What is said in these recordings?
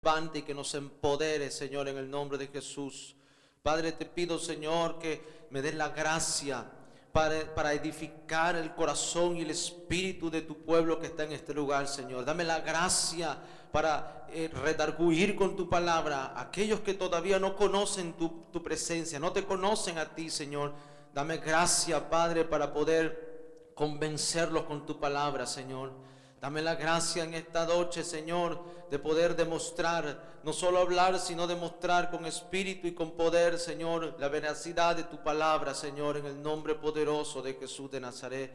levante y que nos empodere, Señor, en el nombre de Jesús. Padre, te pido, Señor, que me des la gracia para edificar el corazón y el espíritu de tu pueblo que está en este lugar, Señor. Dame la gracia para redarguir con tu palabra a aquellos que todavía no conocen tu presencia, no te conocen a ti, Señor. Dame gracia, Padre, para poder convencerlos con tu palabra, Señor. Dame la gracia en esta noche, Señor, de poder demostrar, no solo hablar, sino demostrar con espíritu y con poder, Señor, la veracidad de tu palabra, Señor, en el nombre poderoso de Jesús de Nazaret.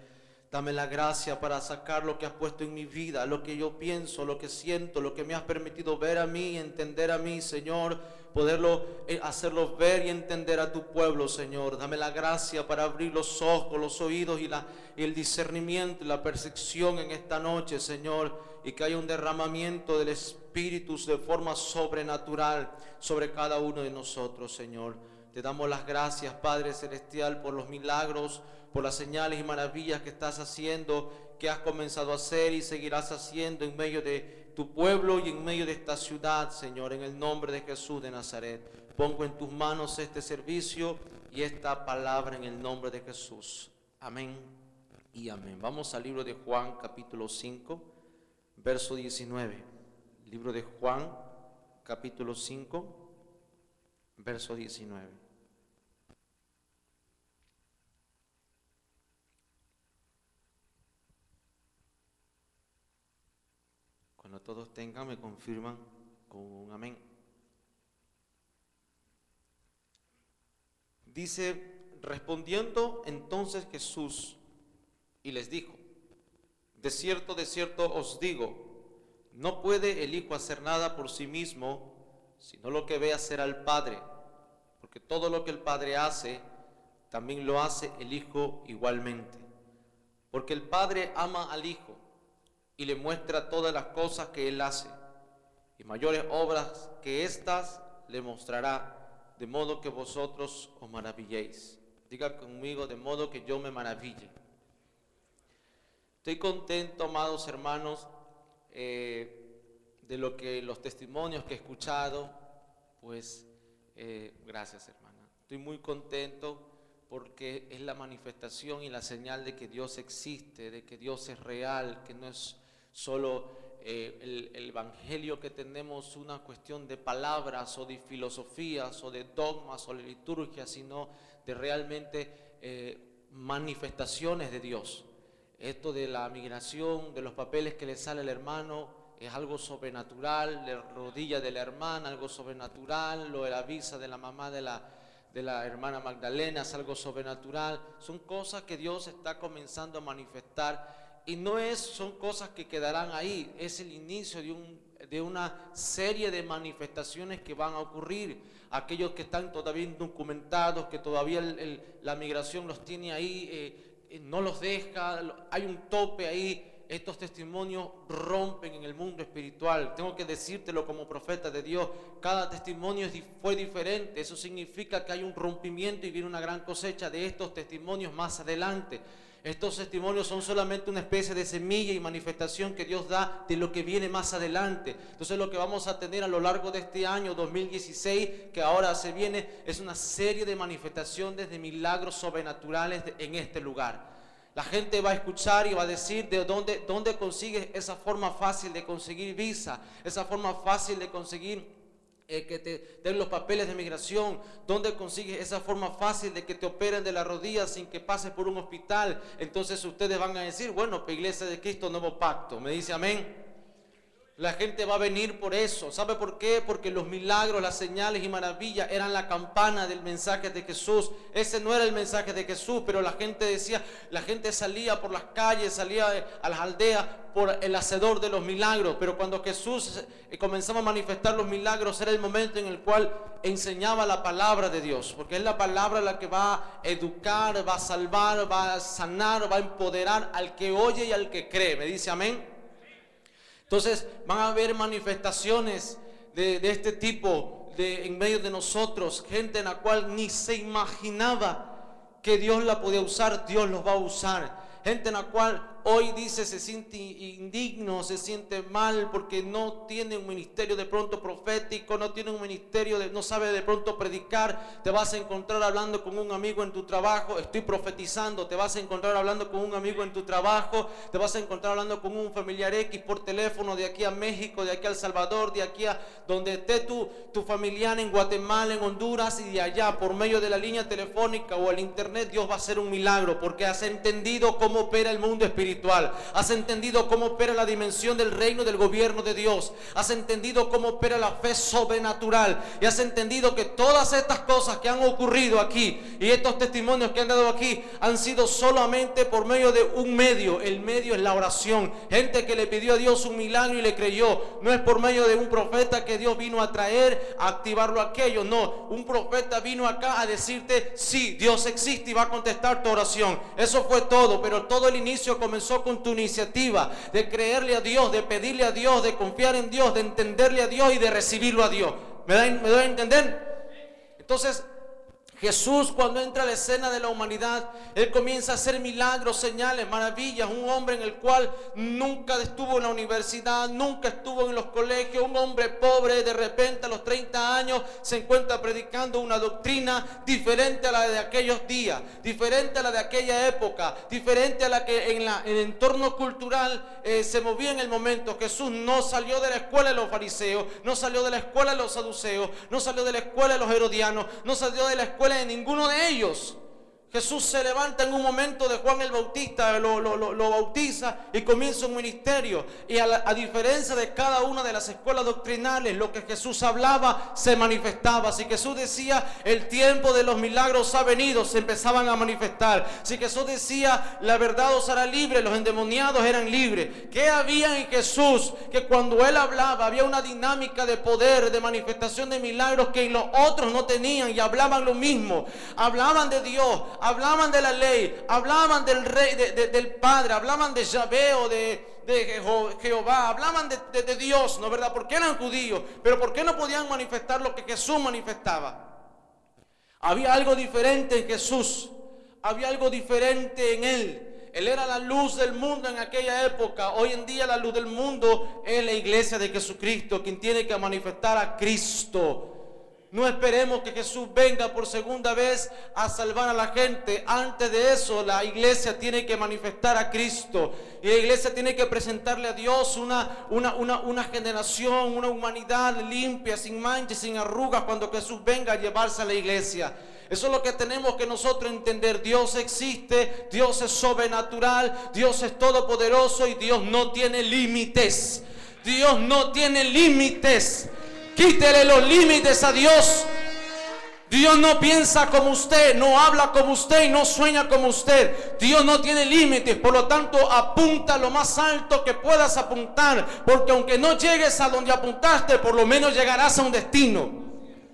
Dame la gracia para sacar lo que has puesto en mi vida, lo que yo pienso, lo que siento, lo que me has permitido ver a mí y entender a mí, Señor, poderlo hacerlo ver y entender a tu pueblo, Señor. Dame la gracia para abrir los ojos, los oídos y el discernimiento y la percepción en esta noche, Señor, y que haya un derramamiento del Espíritu de forma sobrenatural sobre cada uno de nosotros, Señor. Te damos las gracias, Padre Celestial, por los milagros, por las señales y maravillas que estás haciendo, que has comenzado a hacer y seguirás haciendo en medio de tu pueblo y en medio de esta ciudad, Señor, en el nombre de Jesús de Nazaret. Pongo en tus manos este servicio y esta palabra en el nombre de Jesús. Amén y amén. Vamos al libro de Juan, capítulo 5, verso 19. Libro de Juan, capítulo 5, verso 19. Cuando todos tengan, me confirman con un amén. Dice, respondiendo entonces Jesús y les dijo, de cierto os digo, no puede el Hijo hacer nada por sí mismo, sino lo que ve hacer al Padre, porque todo lo que el Padre hace, también lo hace el Hijo igualmente. Porque el Padre ama al Hijo y le muestra todas las cosas que Él hace, y mayores obras que éstas le mostrará, de modo que vosotros os maravilléis. Diga conmigo, de modo que yo me maraville. Estoy contento, amados hermanos, de los testimonios que he escuchado, pues gracias, hermana. Estoy muy contento porque es la manifestación y la señal de que Dios existe, de que Dios es real, que no es solo el evangelio que tenemos una cuestión de palabras o de filosofías o de dogmas o de liturgia, sino de realmente manifestaciones de Dios. Esto de la migración, de los papeles que le sale al hermano, es algo sobrenatural, la rodilla de la hermana, algo sobrenatural, lo de la visa de la mamá de la hermana Magdalena, es algo sobrenatural. Son cosas que Dios está comenzando a manifestar y son cosas que quedarán ahí, es el inicio de una serie de manifestaciones que van a ocurrir. Aquellos que están todavía indocumentados, que todavía la migración los tiene ahí, no los deja, hay un tope ahí. Estos testimonios rompen en el mundo espiritual. Tengo que decírtelo como profeta de Dios. Cada testimonio fue diferente. Eso significa que hay un rompimiento y viene una gran cosecha de estos testimonios más adelante. Estos testimonios son solamente una especie de semilla y manifestación que Dios da de lo que viene más adelante. Entonces lo que vamos a tener a lo largo de este año 2016, que ahora se viene, es una serie de manifestaciones de milagros sobrenaturales en este lugar. La gente va a escuchar y va a decir de dónde consigues esa forma fácil de conseguir visa, esa forma fácil de conseguir que te den los papeles de migración, dónde consigues esa forma fácil de que te operen de la rodilla sin que pases por un hospital. Entonces ustedes van a decir, bueno, pues Iglesia de Cristo, nuevo pacto. ¿Me dice amén? La gente va a venir por eso. ¿Sabe por qué? Porque los milagros, las señales y maravillas eran la campana del mensaje de Jesús. Ese no era el mensaje de Jesús, pero la gente decía, la gente salía por las calles, salía a las aldeas por el hacedor de los milagros. Pero cuando Jesús comenzaba a manifestar los milagros, era el momento en el cual enseñaba la palabra de Dios, porque es la palabra la que va a educar, va a salvar, va a sanar, va a empoderar al que oye y al que cree. ¿Me dice amén? Entonces van a haber manifestaciones de este tipo en medio de nosotros, gente en la cual ni se imaginaba que Dios la podía usar, Dios los va a usar. Gente en la cual hoy dice se siente indigno, se siente mal porque no tiene un ministerio de pronto profético, no tiene un ministerio, no sabe de pronto predicar, te vas a encontrar hablando con un amigo en tu trabajo, estoy profetizando, te vas a encontrar hablando con un amigo en tu trabajo, te vas a encontrar hablando con un familiar X por teléfono de aquí a México, de aquí a El Salvador, de aquí a donde esté tu familiar en Guatemala, en Honduras y de allá, por medio de la línea telefónica o el internet, Dios va a hacer un milagro porque has entendido cómo opera el mundo espiritual, has entendido cómo opera la dimensión del reino del gobierno de Dios, has entendido cómo opera la fe sobrenatural y has entendido que todas estas cosas que han ocurrido aquí y estos testimonios que han dado aquí han sido solamente por medio de un medio. El medio es la oración. Gente que le pidió a Dios un milagro y le creyó. No es por medio de un profeta que Dios vino a traer, a activarlo aquello. No, un profeta vino acá a decirte, sí, Dios existe y va a contestar tu oración. Eso fue todo, pero todo el inicio comenzó con tu iniciativa de creerle a Dios, de pedirle a Dios, de confiar en Dios, de entenderle a Dios y de recibirlo a Dios. ¿Me doy a entender? Entonces, Jesús, cuando entra a la escena de la humanidad, Él comienza a hacer milagros, señales, maravillas. Un hombre en el cual nunca estuvo en la universidad, nunca estuvo en los colegios, un hombre pobre, de repente a los 30 años se encuentra predicando una doctrina diferente a la de aquellos días, diferente a la de aquella época, diferente a la que en el entorno cultural se movía en el momento. Jesús no salió de la escuela de los fariseos, no salió de la escuela de los saduceos, no salió de la escuela de los herodianos, no salió de la escuela de ninguno de ellos. Jesús se levanta en un momento de Juan el Bautista, lo bautiza y comienza un ministerio. Y a diferencia de cada una de las escuelas doctrinales, lo que Jesús hablaba se manifestaba. Si Jesús decía el tiempo de los milagros ha venido, se empezaban a manifestar. Si Jesús decía la verdad os hará libre, los endemoniados eran libres. ¿Qué había en Jesús? Que cuando Él hablaba había una dinámica de poder, de manifestación de milagros que los otros no tenían y hablaban lo mismo. Hablaban de Dios, hablaban de la ley, hablaban del rey, del Padre, hablaban de Yahvé o de Jehová, hablaban de Dios, ¿no es verdad? Porque eran judíos, pero ¿por qué no podían manifestar lo que Jesús manifestaba? Había algo diferente en Jesús, había algo diferente en Él. Él era la luz del mundo en aquella época. Hoy en día la luz del mundo es la iglesia de Jesucristo, quien tiene que manifestar a Cristo. No esperemos que Jesús venga por segunda vez a salvar a la gente. Antes de eso, la iglesia tiene que manifestar a Cristo. Y la iglesia tiene que presentarle a Dios una generación, una humanidad limpia, sin manchas, sin arrugas, cuando Jesús venga a llevarse a la iglesia. Eso es lo que tenemos que nosotros entender. Dios existe, Dios es sobrenatural, Dios es todopoderoso y Dios no tiene límites. Dios no tiene límites. Quítele los límites a Dios. Dios no piensa como usted, no habla como usted y no sueña como usted. Dios no tiene límites, por lo tanto apunta lo más alto que puedas apuntar, porque aunque no llegues a donde apuntaste, por lo menos llegarás a un destino.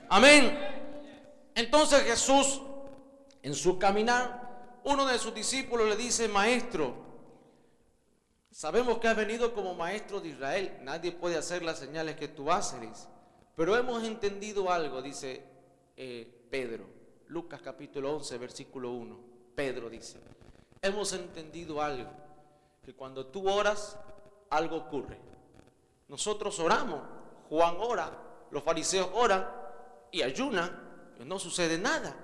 Amén. Entonces Jesús, en su caminar, uno de sus discípulos le dice: maestro, sabemos que has venido como maestro de Israel, nadie puede hacer las señales que tú haces, dice. Pero hemos entendido algo, dice Pedro, Lucas capítulo 11, versículo 1. Pedro dice: hemos entendido algo, que cuando tú oras, algo ocurre. Nosotros oramos, Juan ora, los fariseos oran y ayunan, pero no sucede nada.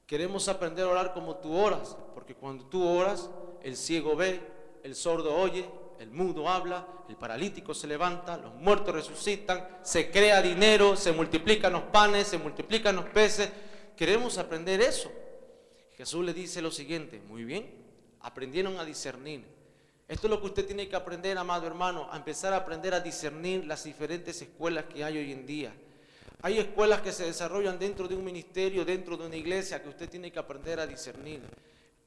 Queremos aprender a orar como tú oras, porque cuando tú oras, el ciego ve, el sordo oye, el mudo habla, el paralítico se levanta, los muertos resucitan, se crea dinero, se multiplican los panes, se multiplican los peces. Queremos aprender eso. Jesús le dice lo siguiente: muy bien, aprendieron a discernir. Esto es lo que usted tiene que aprender, amado hermano, a empezar a aprender a discernir las diferentes escuelas que hay hoy en día. Hay escuelas que se desarrollan dentro de un ministerio, dentro de una iglesia, que usted tiene que aprender a discernir.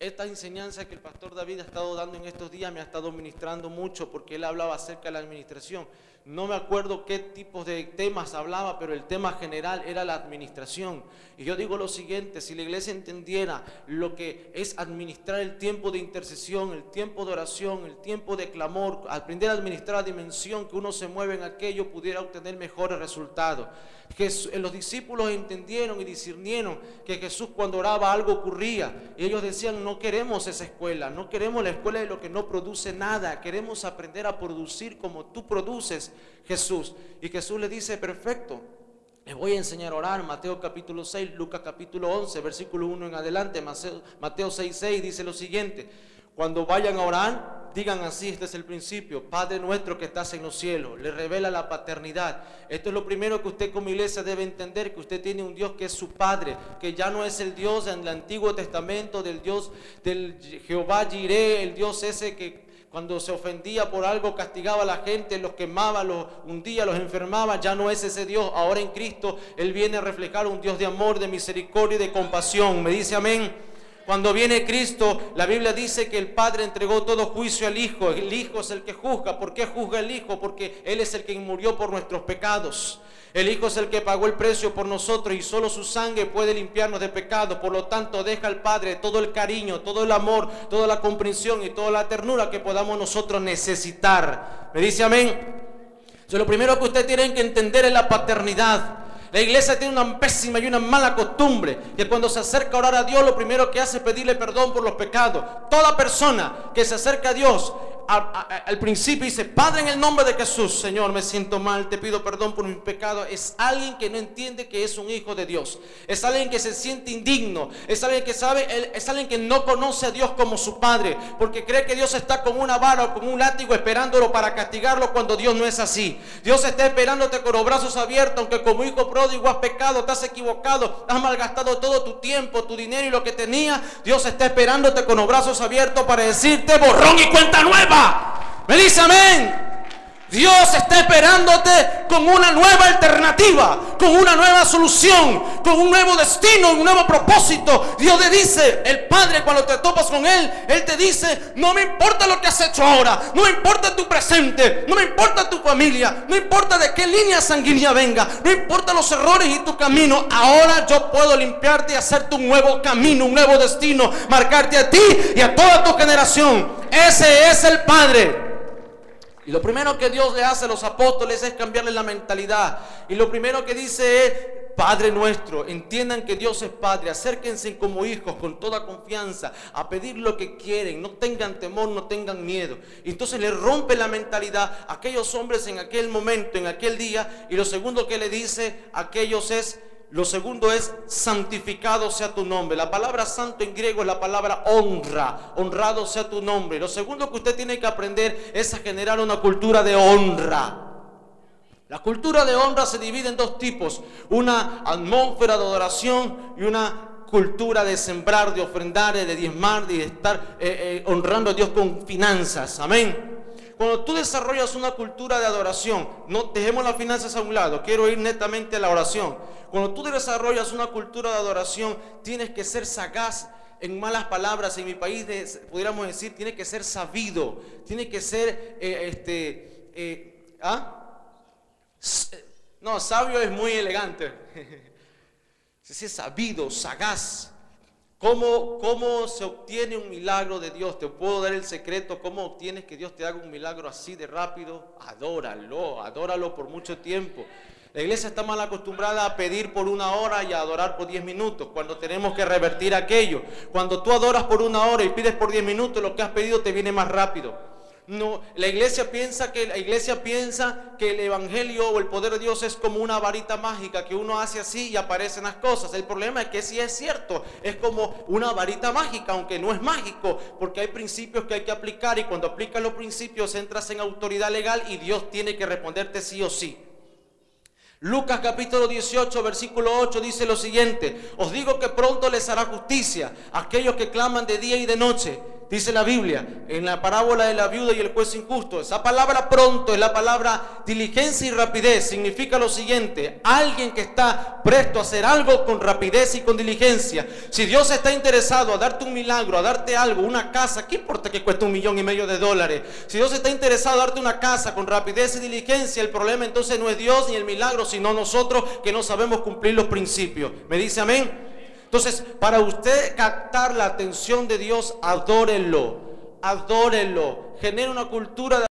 Esta enseñanza que el pastor David ha estado dando en estos días me ha estado ministrando mucho, porque él hablaba acerca de la administración. No me acuerdo qué tipos de temas hablaba, pero el tema general era la administración. Y yo digo lo siguiente: si la iglesia entendiera lo que es administrar el tiempo de intercesión, el tiempo de oración, el tiempo de clamor, aprender a administrar la dimensión que uno se mueve en aquello, pudiera obtener mejores resultados. Los discípulos entendieron y discernieron que Jesús, cuando oraba, algo ocurría. Y ellos decían: no queremos esa escuela, no queremos la escuela de lo que no produce nada, queremos aprender a producir como tú produces, Jesús. Y Jesús le dice: perfecto, les voy a enseñar a orar. Mateo capítulo 6, Lucas capítulo 11, versículo 1 en adelante. Mateo 6:6 dice lo siguiente: cuando vayan a orar, digan así, este es el principio: Padre nuestro que estás en los cielos. Le revela la paternidad. Esto es lo primero que usted como iglesia debe entender, que usted tiene un Dios que es su Padre, que ya no es el Dios en el Antiguo Testamento, del Dios del Jehová Jireh, el Dios ese que cuando se ofendía por algo castigaba a la gente, los quemaba, los hundía, los enfermaba. Ya no es ese Dios. Ahora en Cristo Él viene a reflejar un Dios de amor, de misericordia y de compasión. ¿Me dice amén? Cuando viene Cristo, la Biblia dice que el Padre entregó todo juicio al Hijo. El Hijo es el que juzga. ¿Por qué juzga el Hijo? Porque Él es el que murió por nuestros pecados. El Hijo es el que pagó el precio por nosotros y solo su sangre puede limpiarnos de pecado. Por lo tanto, deja al Padre todo el cariño, todo el amor, toda la comprensión y toda la ternura que podamos nosotros necesitar. ¿Me dice amén? Lo primero que usted tiene que entender es la paternidad. La iglesia tiene una pésima y una mala costumbre, que cuando se acerca a orar a Dios, lo primero que hace es pedirle perdón por los pecados. Toda persona que se acerca a Dios al principio dice: Padre, en el nombre de Jesús, Señor, me siento mal, te pido perdón por mis pecados. Es alguien que no entiende que es un hijo de Dios. Es alguien que se siente indigno. Es alguien que es alguien que no conoce a Dios como su Padre, porque cree que Dios está con una vara o con un látigo esperándolo para castigarlo, cuando Dios no es así. Dios está esperándote con los brazos abiertos, aunque como hijo pródigo has pecado, te has equivocado, has malgastado todo tu tiempo, tu dinero y lo que tenías. Dios está esperándote con los brazos abiertos para decirte: borrón y cuenta nueva. Me dice amén. Dios está esperándote con una nueva alternativa, con una nueva solución, con un nuevo destino, un nuevo propósito. Dios le dice, el Padre, cuando te topas con Él, Él te dice: no me importa lo que has hecho ahora, no me importa tu presente, no me importa tu familia, no importa de qué línea sanguínea venga, no importa los errores y tu camino. Ahora yo puedo limpiarte y hacerte un nuevo camino, un nuevo destino, marcarte a ti y a toda tu generación. Ese es el Padre. Y lo primero que Dios le hace a los apóstoles es cambiarle la mentalidad. Y lo primero que dice es: Padre nuestro. Entiendan que Dios es Padre. Acérquense como hijos con toda confianza a pedir lo que quieren. No tengan temor, no tengan miedo. Y entonces le rompe la mentalidad a aquellos hombres en aquel momento, en aquel día. Y lo segundo que le dice a aquellos es: lo segundo es: santificado sea tu nombre. La palabra santo en griego es la palabra honra. Honrado sea tu nombre. Lo segundo que usted tiene que aprender es a generar una cultura de honra. La cultura de honra se divide en dos tipos: una atmósfera de adoración y una cultura de sembrar, de ofrendar, de diezmar, de estar honrando a Dios con finanzas. Amén. Cuando tú desarrollas una cultura de adoración, no dejemos las finanzas a un lado, quiero ir netamente a la oración. Cuando tú desarrollas una cultura de adoración, tienes que ser sagaz. En malas palabras, en mi país pudiéramos decir, tiene que ser sabido, tiene que ser no, sabio es muy elegante. Es sabido, sagaz. ¿Cómo se obtiene un milagro de Dios? Te puedo dar el secreto. ¿Cómo obtienes que Dios te haga un milagro así de rápido? Adóralo por mucho tiempo. La iglesia está mal acostumbrada a pedir por 1 hora y a adorar por 10 minutos, cuando tenemos que revertir aquello. Cuando tú adoras por 1 hora y pides por 10 minutos, lo que has pedido te viene más rápido. No, la iglesia piensa que el evangelio o el poder de Dios es como una varita mágica que uno hace así y aparecen las cosas. El problema es que sí es cierto, es como una varita mágica, aunque no es mágico, porque hay principios que hay que aplicar, y cuando aplicas los principios entras en autoridad legal y Dios tiene que responderte sí o sí. Lucas capítulo 18 versículo 8 dice lo siguiente: os digo que pronto les hará justicia a aquellos que claman de día y de noche. Dice la Biblia, en la parábola de la viuda y el juez injusto, esa palabra pronto es la palabra diligencia y rapidez. Significa lo siguiente: alguien que está presto a hacer algo con rapidez y con diligencia. Si Dios está interesado a darte un milagro, a darte algo, una casa, ¿qué importa que cueste $1,500,000? Si Dios está interesado a darte una casa con rapidez y diligencia, el problema entonces no es Dios ni el milagro, sino nosotros que no sabemos cumplir los principios. ¿Me dice amén? Entonces, para usted captar la atención de Dios, adórelo, adórelo, genere una cultura de